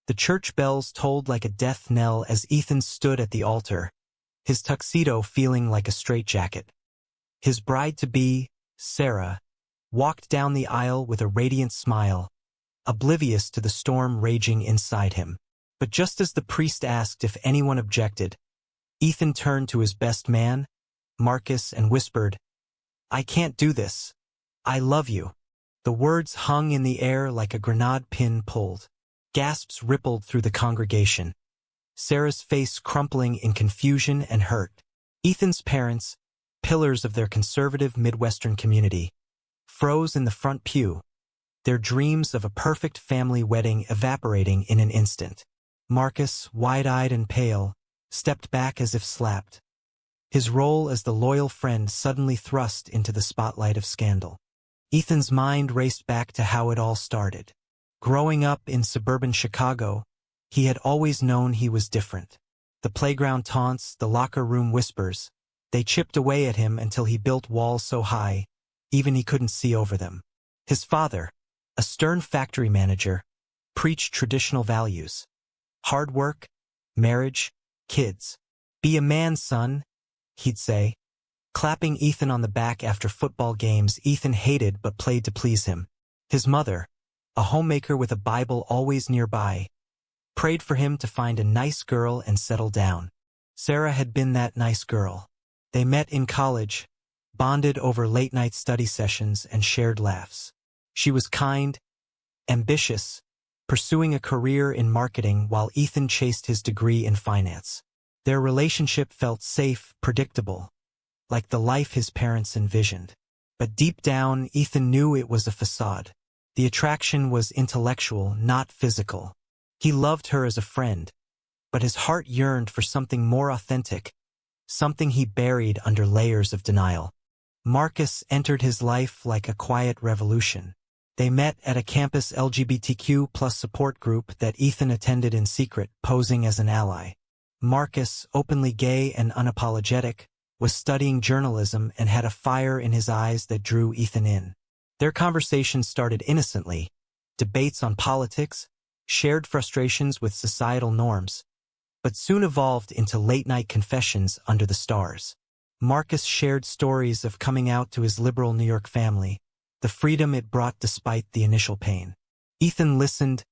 The church bells tolled like a death knell as Ethan stood at the altar, his tuxedo feeling like a straitjacket. His bride-to-be, Sarah, walked down the aisle with a radiant smile, oblivious to the storm raging inside him. But just as the priest asked if anyone objected, Ethan turned to his best man, Marcus, and whispered, "I can't do this. I love you." The words hung in the air like a grenade pin pulled. Gasps rippled through the congregation, Sarah's face crumpling in confusion and hurt. Ethan's parents, pillars of their conservative Midwestern community, froze in the front pew, their dreams of a perfect family wedding evaporating in an instant. Marcus, wide-eyed and pale, stepped back as if slapped, his role as the loyal friend suddenly thrust into the spotlight of scandal. Ethan's mind raced back to how it all started. Growing up in suburban Chicago, he had always known he was different. The playground taunts, the locker room whispers, they chipped away at him until he built walls so high, even he couldn't see over them. His father, a stern factory manager, preached traditional values. Hard work, marriage, kids. "Be a man, son," he'd say, clapping Ethan on the back after football games Ethan hated but played to please him. His mother, a homemaker with a Bible always nearby, prayed for him to find a nice girl and settle down. Sarah had been that nice girl. They met in college, bonded over late-night study sessions and shared laughs. She was kind, ambitious, pursuing a career in marketing while Ethan chased his degree in finance. Their relationship felt safe, predictable, like the life his parents envisioned. But deep down, Ethan knew it was a facade. The attraction was intellectual, not physical. He loved her as a friend, but his heart yearned for something more authentic, something he buried under layers of denial. Marcus entered his life like a quiet revolution. They met at a campus LGBTQ+ support group that Ethan attended in secret, posing as an ally. Marcus, openly gay and unapologetic, was studying journalism and had a fire in his eyes that drew Ethan in. Their conversation started innocently, debates on politics, shared frustrations with societal norms, but soon evolved into late-night confessions under the stars. Marcus shared stories of coming out to his liberal New York family, the freedom it brought despite the initial pain. Ethan listened,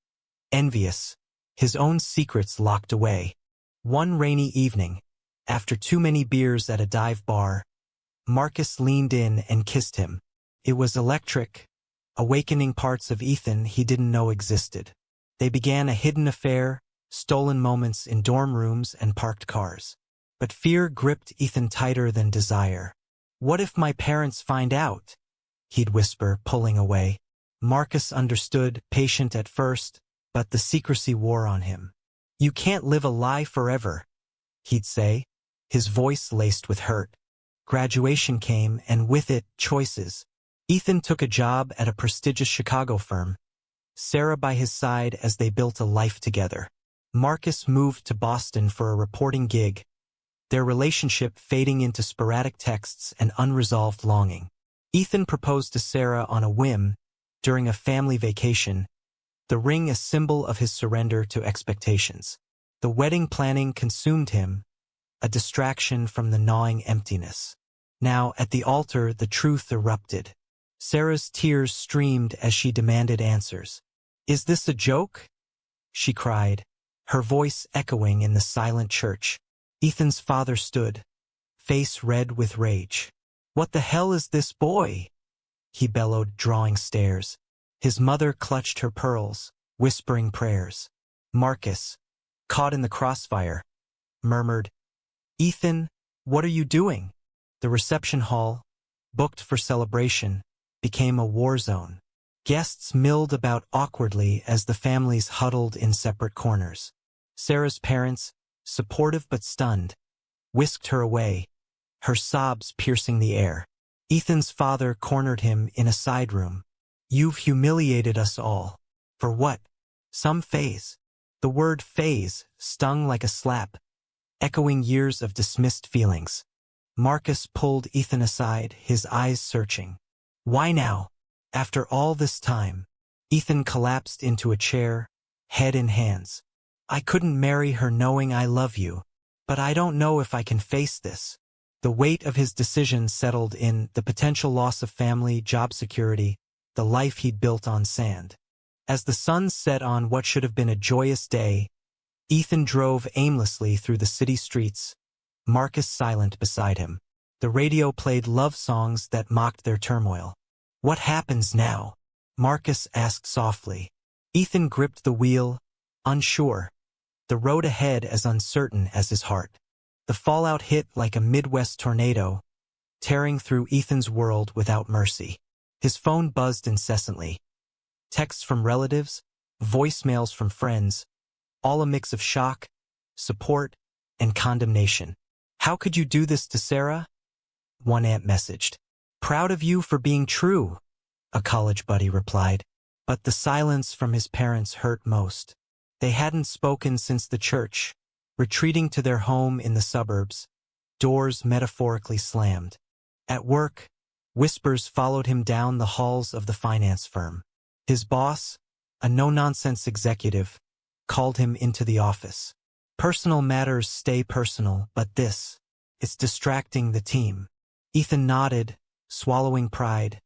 envious, his own secrets locked away. One rainy evening, after too many beers at a dive bar, Marcus leaned in and kissed him. It was electric, awakening parts of Ethan he didn't know existed. They began a hidden affair, stolen moments in dorm rooms and parked cars. But fear gripped Ethan tighter than desire. "What if my parents find out?" he'd whisper, pulling away. Marcus understood, patient at first, but the secrecy wore on him. "You can't live a lie forever," he'd say, his voice laced with hurt. Graduation came, and with it, choices. Ethan took a job at a prestigious Chicago firm, Sarah by his side as they built a life together. Marcus moved to Boston for a reporting gig, their relationship fading into sporadic texts and unresolved longing. Ethan proposed to Sarah on a whim, during a family vacation, the ring a symbol of his surrender to expectations. The wedding planning consumed him, a distraction from the gnawing emptiness. Now, at the altar, the truth erupted. Sarah's tears streamed as she demanded answers. "Is this a joke?" she cried, her voice echoing in the silent church. Ethan's father stood, face red with rage. "What the hell is this boy?" he bellowed, drawing stares. His mother clutched her pearls, whispering prayers. Marcus, caught in the crossfire, murmured, "Ethan, what are you doing?" The reception hall, booked for celebration, became a war zone. Guests milled about awkwardly as the families huddled in separate corners. Sarah's parents, supportive but stunned, whisked her away, her sobs piercing the air. Ethan's father cornered him in a side room. "You've humiliated us all. For what? Some phase." The word phase stung like a slap, echoing years of dismissed feelings. Marcus pulled Ethan aside, his eyes searching. "Why now? After all this time?" Ethan collapsed into a chair, head in hands. I couldn't marry her knowing I love you, but I don't know if I can face this. The weight of his decision settled in, the potential loss of family, job security, the life he'd built on sand. As the sun set on what should have been a joyous day, Ethan drove aimlessly through the city streets, Marcus silent beside him. The radio played love songs that mocked their turmoil. "What happens now?" Marcus asked softly. Ethan gripped the wheel, unsure, the road ahead as uncertain as his heart. The fallout hit like a Midwest tornado, tearing through Ethan's world without mercy. His phone buzzed incessantly. Texts from relatives, voicemails from friends, all a mix of shock, support, and condemnation. "How could you do this to Sarah?" one aunt messaged. "Proud of you for being true," a college buddy replied. But the silence from his parents hurt most. They hadn't spoken since the church, retreating to their home in the suburbs, doors metaphorically slammed. At work, whispers followed him down the halls of the finance firm. His boss, a no-nonsense executive, called him into the office. "Personal matters stay personal, but it's distracting the team." Ethan nodded, swallowing pride,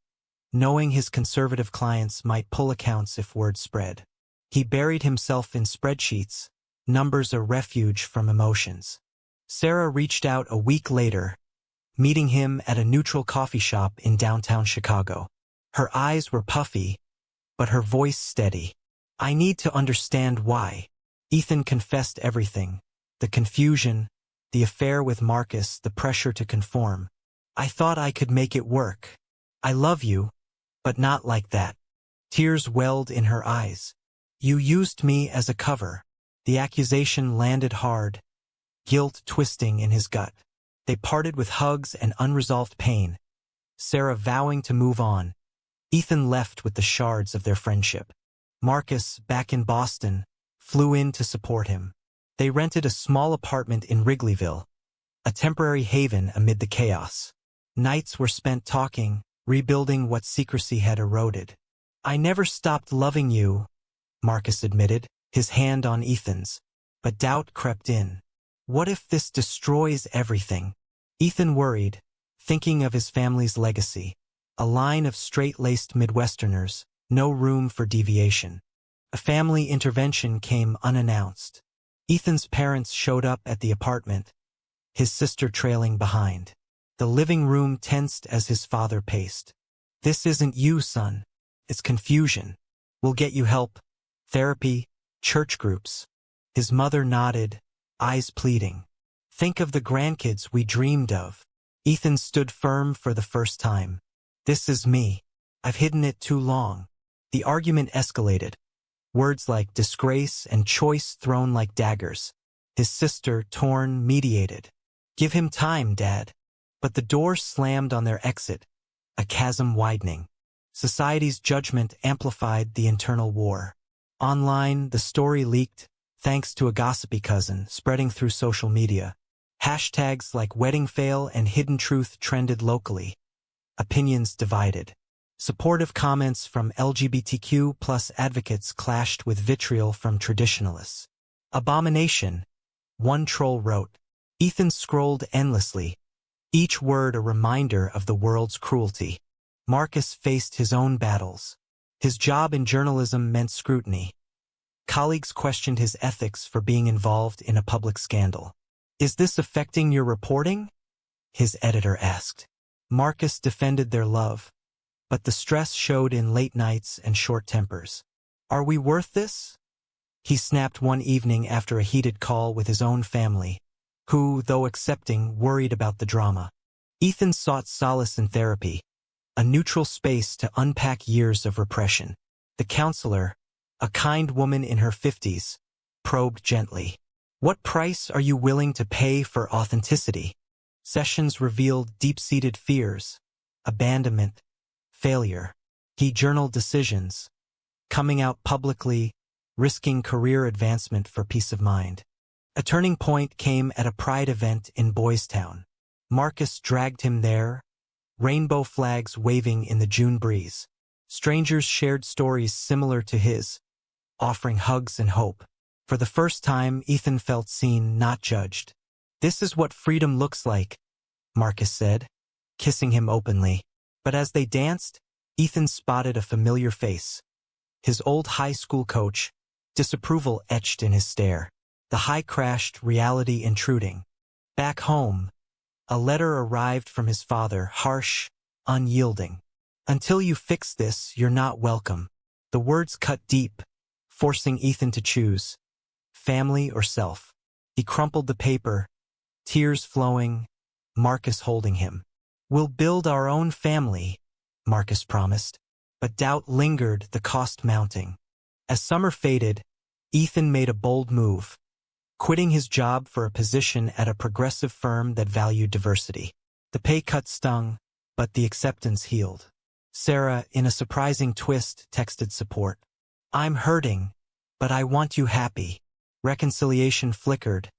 knowing his conservative clients might pull accounts if word spread. He buried himself in spreadsheets, numbers a refuge from emotions. Sarah reached out a week later, meeting him at a neutral coffee shop in downtown Chicago. Her eyes were puffy, but her voice steady. "I need to understand why." Ethan confessed everything: the confusion, the affair with Marcus, the pressure to conform. "I thought I could make it work. I love you, but not like that." Tears welled in her eyes. "You used me as a cover." The accusation landed hard, guilt twisting in his gut. They parted with hugs and unresolved pain, Sarah vowing to move on. Ethan left with the shards of their friendship. Marcus, back in Boston, flew in to support him. They rented a small apartment in Wrigleyville, a temporary haven amid the chaos. Nights were spent talking, rebuilding what secrecy had eroded. "I never stopped loving you," Marcus admitted, his hand on Ethan's. But doubt crept in. What if this destroys everything? Ethan worried, thinking of his family's legacy. A line of straight-laced Midwesterners, no room for deviation. A family intervention came unannounced. Ethan's parents showed up at the apartment, his sister trailing behind. The living room tensed as his father paced. "This isn't you, son. It's confusion. We'll get you help. Therapy, church groups." His mother nodded, eyes pleading. "Think of the grandkids we dreamed of." Ethan stood firm for the first time. "This is me. I've hidden it too long." The argument escalated. Words like disgrace and choice thrown like daggers. His sister, torn, mediated. "Give him time, Dad." But the door slammed on their exit, a chasm widening. Society's judgment amplified the internal war. Online, the story leaked, thanks to a gossipy cousin, spreading through social media. Hashtags like wedding fail and hidden truth trended locally. Opinions divided. Supportive comments from LGBTQ plus advocates clashed with vitriol from traditionalists. "Abomination," one troll wrote. Ethan scrolled endlessly, each word a reminder of the world's cruelty. Marcus faced his own battles. His job in journalism meant scrutiny. Colleagues questioned his ethics for being involved in a public scandal. "Is this affecting your reporting?" his editor asked. Marcus defended their love, but the stress showed in late nights and short tempers. "Are we worth this?" he snapped one evening after a heated call with his own family, who, though accepting, worried about the drama. Ethan sought solace in therapy, a neutral space to unpack years of repression. The counselor, a kind woman in her 50s, probed gently. "What price are you willing to pay for authenticity?" Sessions revealed deep-seated fears, abandonment, failure. He journaled decisions, coming out publicly, risking career advancement for peace of mind. A turning point came at a pride event in Boys Town. Marcus dragged him there, rainbow flags waving in the June breeze. Strangers shared stories similar to his, offering hugs and hope. For the first time, Ethan felt seen, not judged. "This is what freedom looks like," Marcus said, kissing him openly. But as they danced, Ethan spotted a familiar face. His old high school coach, disapproval etched in his stare. The high crashed, reality intruding. Back home, a letter arrived from his father, harsh, unyielding. "Until you fix this, you're not welcome." The words cut deep, forcing Ethan to choose, family or self. He crumpled the paper, tears flowing, Marcus holding him. "We'll build our own family," Marcus promised. But doubt lingered, the cost mounting. As summer faded, Ethan made a bold move, quitting his job for a position at a progressive firm that valued diversity. The pay cut stung, but the acceptance healed. Sarah, in a surprising twist, texted support. "I'm hurting, but I want you happy." Reconciliation flickered,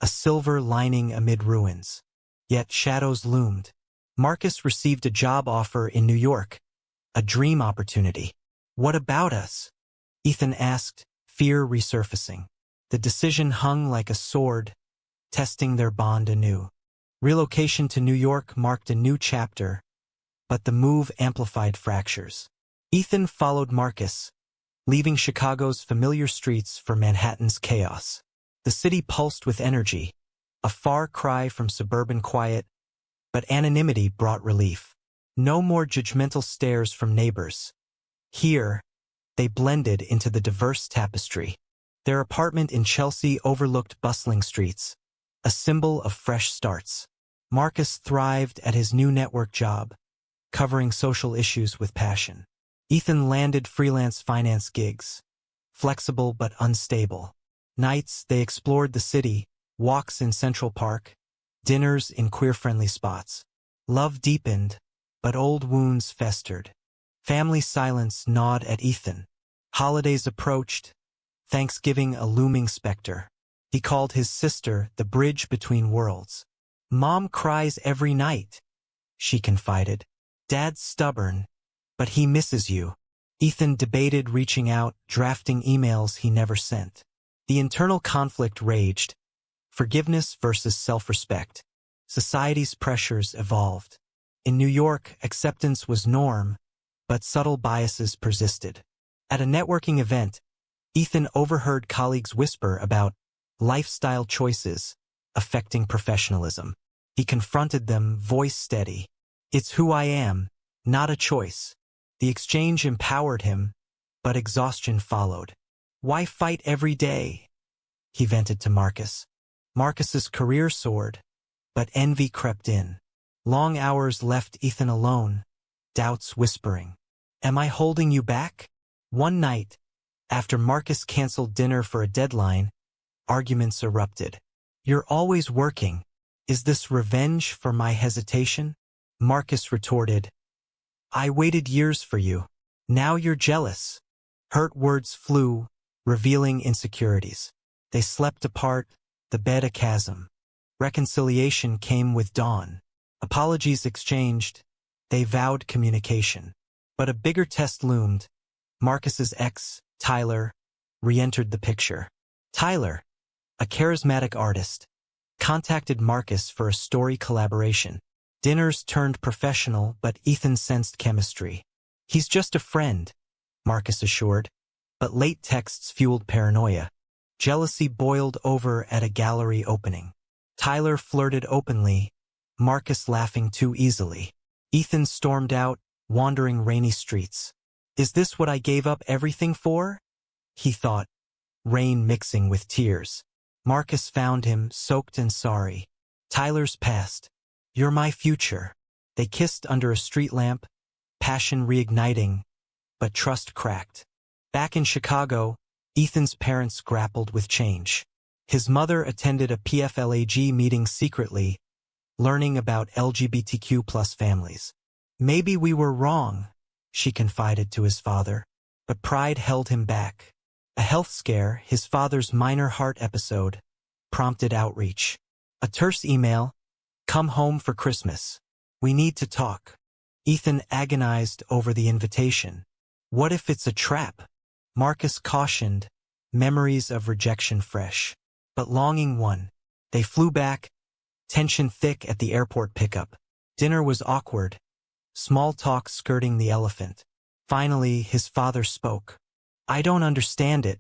a silver lining amid ruins. Yet shadows loomed. Marcus received a job offer in New York, a dream opportunity. "What about us?" Ethan asked, fear resurfacing. The decision hung like a sword, testing their bond anew. Relocation to New York marked a new chapter, but the move amplified fractures. Ethan followed Marcus, leaving Chicago's familiar streets for Manhattan's chaos. The city pulsed with energy, a far cry from suburban quiet, but anonymity brought relief. No more judgmental stares from neighbors. Here, they blended into the diverse tapestry. Their apartment in Chelsea overlooked bustling streets, a symbol of fresh starts. Marcus thrived at his new network job, covering social issues with passion. Ethan landed freelance finance gigs, flexible but unstable. Nights, they explored the city, walks in Central Park, dinners in queer-friendly spots. Love deepened, but old wounds festered. Family silence gnawed at Ethan. Holidays approached, Thanksgiving a looming specter. He called his sister the bridge between worlds. "Mom cries every night," she confided. "Dad's stubborn, but he misses you." Ethan debated reaching out, drafting emails he never sent. The internal conflict raged, forgiveness versus self-respect. Society's pressures evolved. In New York, acceptance was norm, but subtle biases persisted. At a networking event, Ethan overheard colleagues whisper about lifestyle choices affecting professionalism. He confronted them, voice steady. "It's who I am, not a choice." The exchange empowered him, but exhaustion followed. "Why fight every day?" he vented to Marcus. Marcus's career soared, but envy crept in. Long hours left Ethan alone, doubts whispering. "Am I holding you back?" One night, after Marcus canceled dinner for a deadline, arguments erupted. "You're always working. Is this revenge for my hesitation?" Marcus retorted, "I waited years for you. Now you're jealous." Hurt words flew, revealing insecurities. They slept apart, the bed a chasm. Reconciliation came with dawn. Apologies exchanged. They vowed communication. But a bigger test loomed. Marcus's ex, Tyler, re-entered the picture. Tyler, a charismatic artist, contacted Marcus for a story collaboration. Dinners turned professional, but Ethan sensed chemistry. "He's just a friend," Marcus assured, but late texts fueled paranoia. Jealousy boiled over at a gallery opening. Tyler flirted openly, Marcus laughing too easily. Ethan stormed out, wandering rainy streets. "Is this what I gave up everything for?" he thought, rain mixing with tears. Marcus found him, soaked and sorry. "Tyler's past. You're my future." They kissed under a street lamp, passion reigniting, but trust cracked. Back in Chicago, Ethan's parents grappled with change. His mother attended a PFLAG meeting secretly, learning about LGBTQ+ families. "Maybe we were wrong," she confided to his father, but pride held him back. A health scare, his father's minor heart episode, prompted outreach. A terse email, "Come home for Christmas. We need to talk." Ethan agonized over the invitation. What if it's a trap? Marcus cautioned, memories of rejection fresh. But longing won. They flew back, tension thick at the airport pickup. Dinner was awkward, small talk skirting the elephant. Finally, his father spoke. I don't understand it,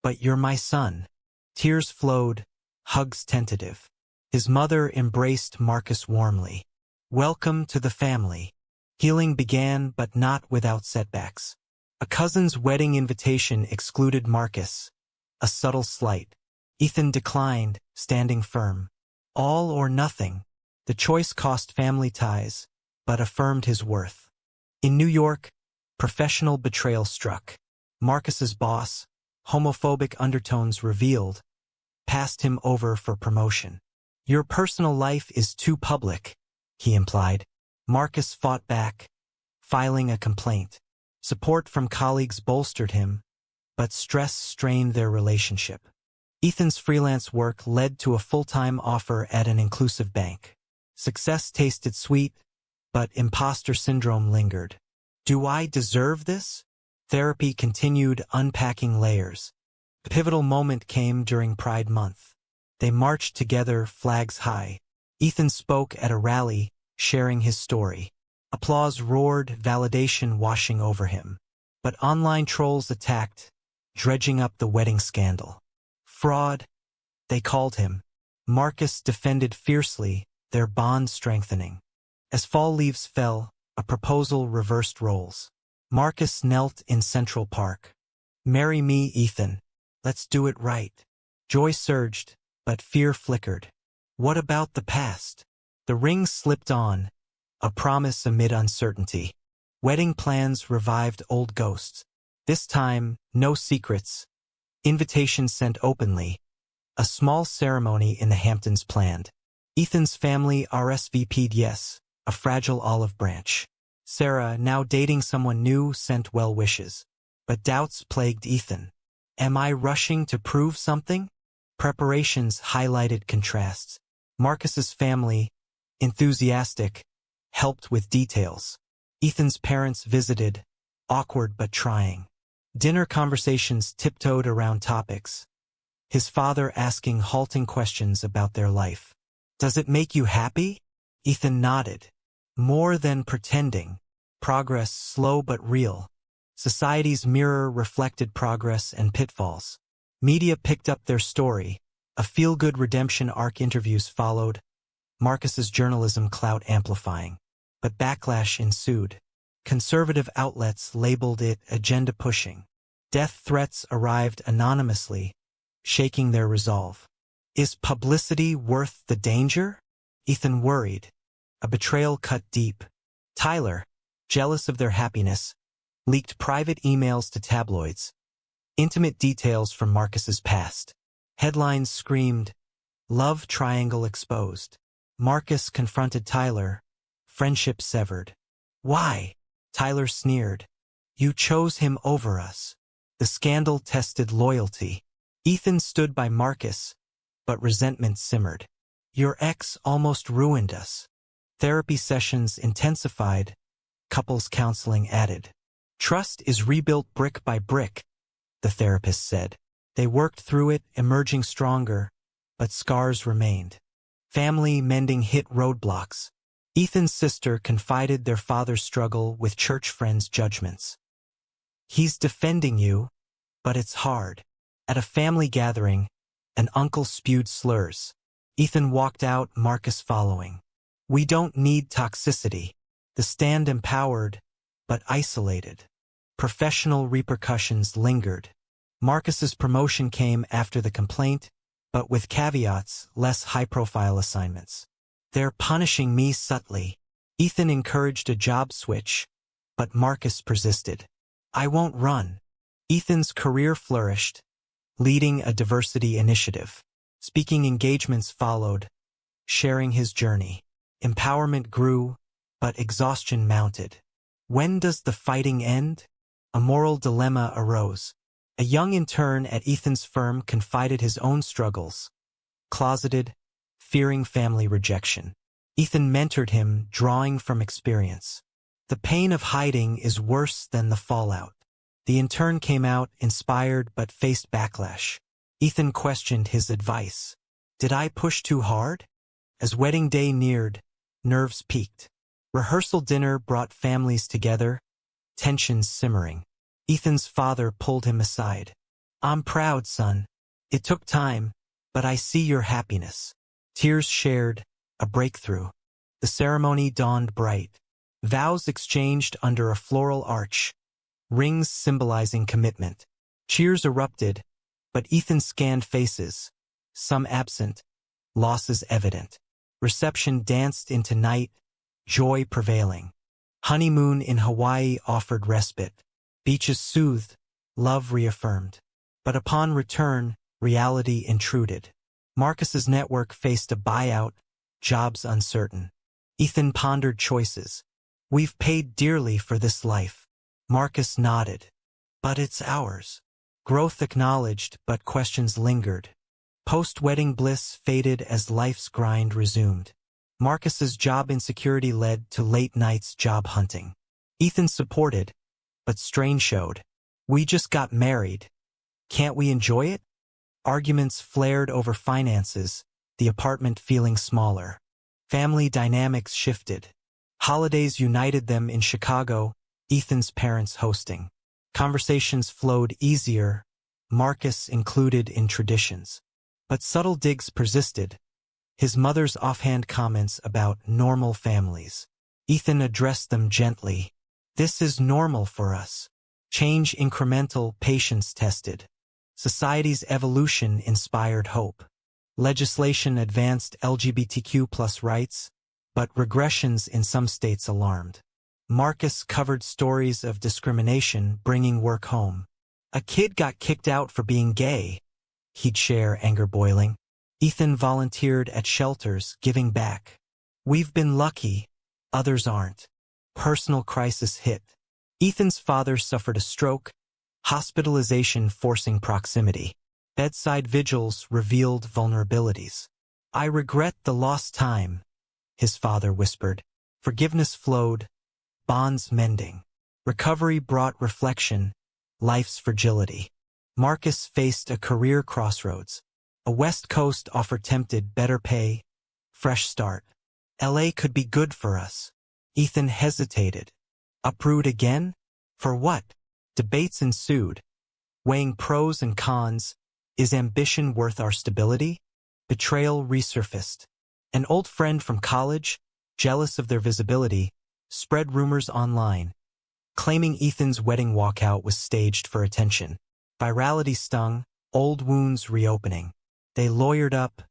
but you're my son. Tears flowed, hugs tentative. His mother embraced Marcus warmly. Welcome to the family. Healing began, but not without setbacks. A cousin's wedding invitation excluded Marcus. A subtle slight. Ethan declined, standing firm. All or nothing. The choice cost family ties, but affirmed his worth. In New York, professional betrayal struck. Marcus's boss, homophobic undertones revealed, passed him over for promotion. Your personal life is too public, he implied. Marcus fought back, filing a complaint. Support from colleagues bolstered him, but stress strained their relationship. Ethan's freelance work led to a full-time offer at an inclusive bank. Success tasted sweet, but imposter syndrome lingered. Do I deserve this? Therapy continued, unpacking layers. A pivotal moment came during Pride Month. They marched together, flags high. Ethan spoke at a rally, sharing his story. Applause roared, validation washing over him. But online trolls attacked, dredging up the wedding scandal. Fraud, they called him. Marcus defended fiercely, their bond strengthening. As fall leaves fell, a proposal reversed roles. Marcus knelt in Central Park. Marry me, Ethan. Let's do it right. Joy surged, but fear flickered. What about the past? The ring slipped on, a promise amid uncertainty. Wedding plans revived old ghosts. This time, no secrets. Invitations sent openly. A small ceremony in the Hamptons planned. Ethan's family RSVP'd yes, a fragile olive branch. Sarah, now dating someone new, sent well wishes. But doubts plagued Ethan. Am I rushing to prove something? Preparations highlighted contrasts. Marcus's family, enthusiastic, helped with details. Ethan's parents visited, awkward but trying. Dinner conversations tiptoed around topics. His father asking halting questions about their life. Does it make you happy? Ethan nodded. More than pretending. Progress slow but real. Society's mirror reflected progress and pitfalls. Media picked up their story. A feel-good redemption arc. Interviews followed. Marcus's journalism clout amplifying. But backlash ensued. Conservative outlets labeled it agenda-pushing. Death threats arrived anonymously, shaking their resolve. Is publicity worth the danger? Ethan worried. A betrayal cut deep. Tyler, jealous of their happiness, leaked private emails to tabloids. Intimate details from Marcus's past. Headlines screamed, "Love triangle exposed." Marcus confronted Tyler. Friendship severed. Why? Tyler sneered. You chose him over us. The scandal tested loyalty. Ethan stood by Marcus, but resentment simmered. Your ex almost ruined us. Therapy sessions intensified. Couples counseling added. Trust is rebuilt brick by brick, the therapist said. They worked through it, emerging stronger, but scars remained. Family mending hit roadblocks. Ethan's sister confided their father's struggle with church friends' judgments. He's defending you, but it's hard. At a family gathering, an uncle spewed slurs. Ethan walked out, Marcus following. We don't need toxicity. The stand empowered, but isolated. Professional repercussions lingered. Marcus's promotion came after the complaint, but with caveats, less high-profile assignments. They're punishing me subtly. Ethan encouraged a job switch, but Marcus persisted. I won't run. Ethan's career flourished, leading a diversity initiative. Speaking engagements followed, sharing his journey. Empowerment grew, but exhaustion mounted. When does the fighting end? A moral dilemma arose. A young intern at Ethan's firm confided his own struggles. Closeted, fearing family rejection. Ethan mentored him, drawing from experience. The pain of hiding is worse than the fallout. The intern came out inspired but faced backlash. Ethan questioned his advice. Did I push too hard? As wedding day neared, nerves peaked. Rehearsal dinner brought families together, tensions simmering. Ethan's father pulled him aside. I'm proud, son. It took time, but I see your happiness. Tears shared, a breakthrough. The ceremony dawned bright. Vows exchanged under a floral arch, rings symbolizing commitment. Cheers erupted, but Ethan scanned faces, some absent, losses evident. Reception danced into night, joy prevailing. Honeymoon in Hawaii offered respite. Beaches soothed, love reaffirmed. But upon return, reality intruded. Marcus's network faced a buyout, jobs uncertain. Ethan pondered choices. We've paid dearly for this life. Marcus nodded. But it's ours. Growth acknowledged, but questions lingered. Post-wedding bliss faded as life's grind resumed. Marcus's job insecurity led to late nights job hunting. Ethan supported, but strain showed. We just got married. Can't we enjoy it? Arguments flared over finances, the apartment feeling smaller. Family dynamics shifted. Holidays united them in Chicago, Ethan's parents hosting. Conversations flowed easier, Marcus included in traditions. But subtle digs persisted. His mother's offhand comments about normal families. Ethan addressed them gently. This is normal for us. Change incremental, patience tested. Society's evolution inspired hope. Legislation advanced LGBTQ+ rights, but regressions in some states alarmed. Marcus covered stories of discrimination bringing work home. A kid got kicked out for being gay. He'd share, anger boiling. Ethan volunteered at shelters, giving back. We've been lucky, others aren't. Personal crisis hit. Ethan's father suffered a stroke, hospitalization forcing proximity. Bedside vigils revealed vulnerabilities. I regret the lost time, his father whispered. Forgiveness flowed, bonds mending. Recovery brought reflection, life's fragility. Marcus faced a career crossroads. A West Coast offer tempted better pay, fresh start. LA could be good for us. Ethan hesitated. Uproot again? For what? Debates ensued. Weighing pros and cons, is ambition worth our stability? Betrayal resurfaced. An old friend from college, jealous of their visibility, spread rumors online, claiming Ethan's wedding walkout was staged for attention. Virality stung, old wounds reopening. They lawyered up,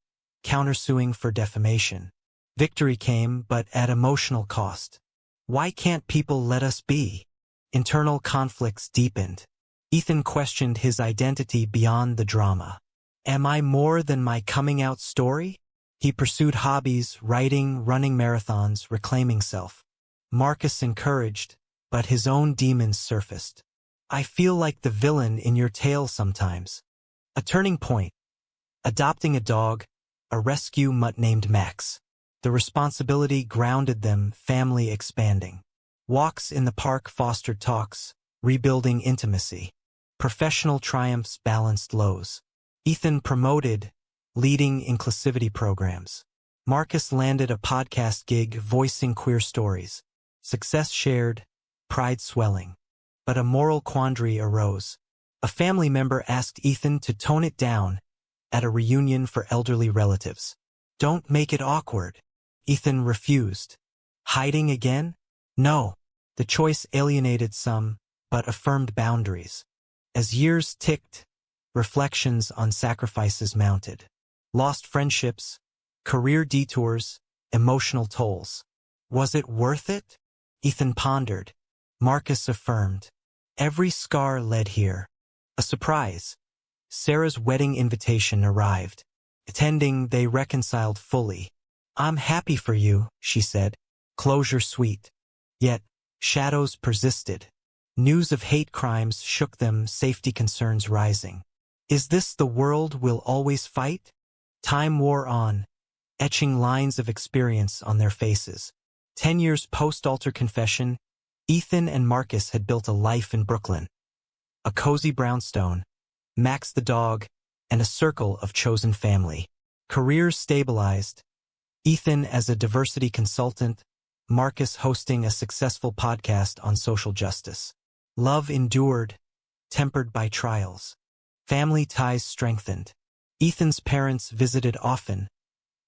countersuing for defamation. Victory came, but at emotional cost. Why can't people let us be? Internal conflicts deepened. Ethan questioned his identity beyond the drama. Am I more than my coming out story? He pursued hobbies, writing, running marathons, reclaiming self. Marcus encouraged, but his own demons surfaced. I feel like the villain in your tale sometimes. A turning point. Adopting a dog, a rescue mutt named Max. The responsibility grounded them, family expanding. Walks in the park fostered talks, rebuilding intimacy. Professional triumphs balanced lows. Ethan promoted, leading inclusivity programs. Marcus landed a podcast gig voicing queer stories. Success shared, pride swelling. But a moral quandary arose. A family member asked Ethan to tone it down at a reunion for elderly relatives. Don't make it awkward. Ethan refused. Hiding again? No. The choice alienated some, but affirmed boundaries. As years ticked, reflections on sacrifices mounted. Lost friendships, career detours, emotional tolls. Was it worth it? Ethan pondered. Marcus affirmed. Every scar led here. A surprise. Sarah's wedding invitation arrived. Attending, they reconciled fully. I'm happy for you, she said. Closure sweet. Yet, shadows persisted. News of hate crimes shook them, safety concerns rising. Is this the world we'll always fight? Time wore on, etching lines of experience on their faces. 10 years post-altar confession, Ethan and Marcus had built a life in Brooklyn. a cozy brownstone, Max the dog, and a circle of chosen family. Careers stabilized, Ethan as a diversity consultant, Marcus hosting a successful podcast on social justice. Love endured, tempered by trials. Family ties strengthened. Ethan's parents visited often,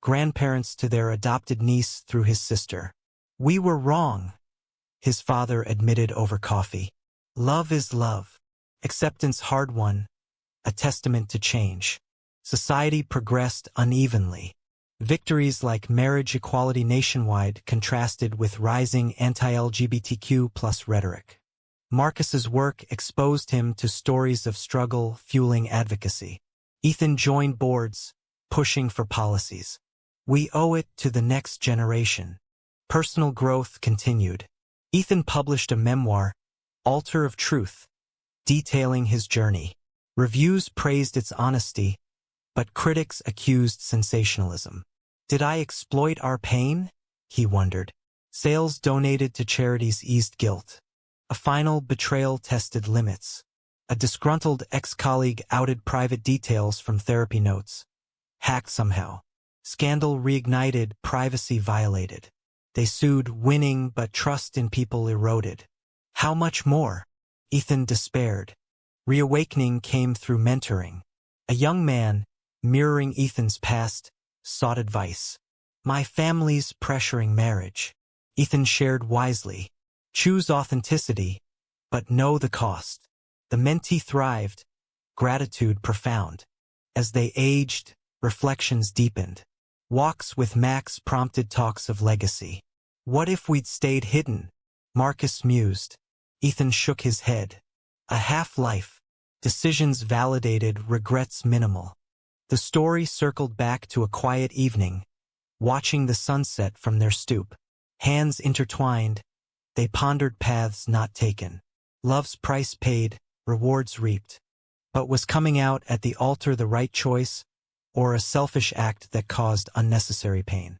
grandparents to their adopted niece through his sister. "We were wrong," his father admitted over coffee. Love is love. Acceptance hard-won, a testament to change. Society progressed unevenly. Victories like marriage equality nationwide contrasted with rising anti-LGBTQ+ rhetoric. Marcus's work exposed him to stories of struggle fueling advocacy. Ethan joined boards, pushing for policies. We owe it to the next generation. Personal growth continued. Ethan published a memoir, Altar of Truth, detailing his journey. Reviews praised its honesty, but critics accused sensationalism. Did I exploit our pain? He wondered. Sales donated to charities eased guilt. A final betrayal tested limits. A disgruntled ex-colleague outed private details from therapy notes. Hacked somehow. Scandal reignited, privacy violated. They sued, winning, but trust in people eroded. How much more? Ethan despaired. Reawakening came through mentoring. A young man, mirroring Ethan's past, sought advice. My family's pressuring marriage. Ethan shared wisely. Choose authenticity, but know the cost. The mentee thrived, gratitude profound. As they aged, reflections deepened. Walks with Max prompted talks of legacy. What if we'd stayed hidden? Marcus mused. Ethan shook his head. A half-life. Decisions validated, regrets minimal. The story circled back to a quiet evening, watching the sunset from their stoop. Hands intertwined, they pondered paths not taken. Love's price paid, rewards reaped. But was coming out at the altar the right choice, or a selfish act that caused unnecessary pain?